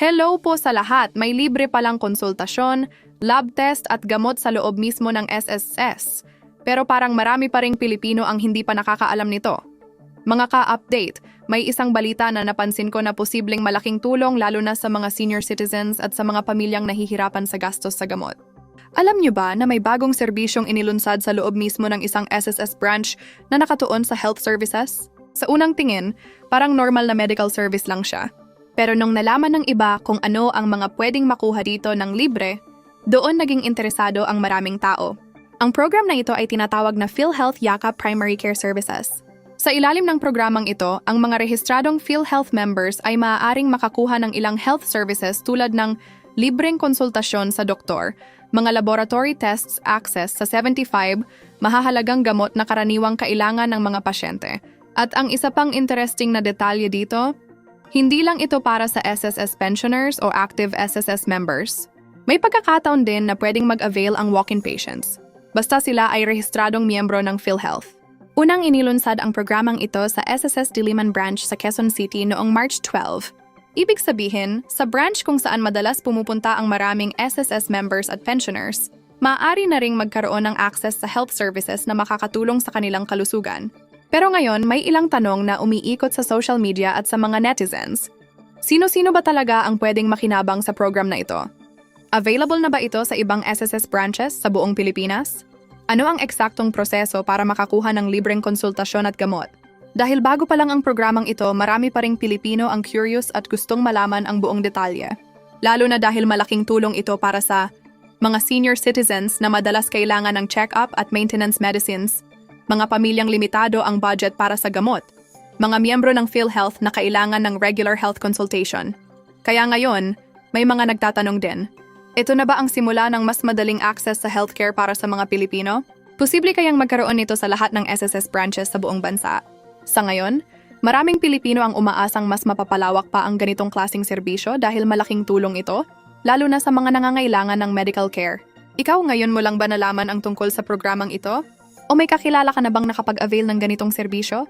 Hello po sa lahat! May libre palang konsultasyon, lab test at gamot sa loob mismo ng SSS. Pero parang marami pa ring Pilipino ang hindi pa nakakaalam nito. Mga ka-update, may isang balita na napansin ko na posibleng malaking tulong lalo na sa mga senior citizens at sa mga pamilyang nahihirapan sa gastos sa gamot. Alam niyo ba na may bagong serbisyong inilunsad sa loob mismo ng isang SSS branch na nakatuon sa health services? Sa unang tingin, parang normal na medical service lang siya. Pero nung nalaman ng iba kung ano ang mga pwedeng makuha dito ng libre, doon naging interesado ang maraming tao. Ang program na ito ay tinatawag na PhilHealth Yakap Primary Care Services. Sa ilalim ng programang ito, ang mga rehistradong PhilHealth members ay maaaring makakuha ng ilang health services tulad ng libreng konsultasyon sa doktor, mga laboratory tests access sa 75, mahahalagang gamot na karaniwang kailangan ng mga pasyente. At ang isa pang interesting na detalye dito, hindi lang ito para sa SSS pensioners o active SSS members. May pagkakataon din na pwedeng mag-avail ang walk-in patients, basta sila ay rehistradong miyembro ng PhilHealth. Unang inilunsad ang programang ito sa SSS Diliman Branch sa Quezon City noong March 12. Ibig sabihin, sa branch kung saan madalas pumupunta ang maraming SSS members at pensioners, maaari na ring magkaroon ng access sa health services na makakatulong sa kanilang kalusugan. Pero ngayon, may ilang tanong na umiikot sa social media at sa mga netizens. Sino-sino ba talaga ang pwedeng makinabang sa program na ito? Available na ba ito sa ibang SSS branches sa buong Pilipinas? Ano ang eksaktong proseso para makakuha ng libreng konsultasyon at gamot? Dahil bago pa lang ang programang ito, marami pa ring Pilipino ang curious at gustong malaman ang buong detalye. Lalo na dahil malaking tulong ito para sa mga senior citizens na madalas kailangan ng check-up at maintenance medicines, mga pamilyang limitado ang budget para sa gamot, mga miyembro ng PhilHealth na kailangan ng regular health consultation. Kaya ngayon, may mga nagtatanong din, ito na ba ang simula ng mas madaling access sa healthcare para sa mga Pilipino? Posible kayang magkaroon nito sa lahat ng SSS branches sa buong bansa? Sa ngayon, maraming Pilipino ang umaasang mas mapapalawak pa ang ganitong klaseng serbisyo dahil malaking tulong ito, lalo na sa mga nangangailangan ng medical care. Ikaw ngayon mo lang ba nalaman ang tungkol sa programang ito? O may kakilala ka na bang nakapag-avail ng ganitong serbisyo?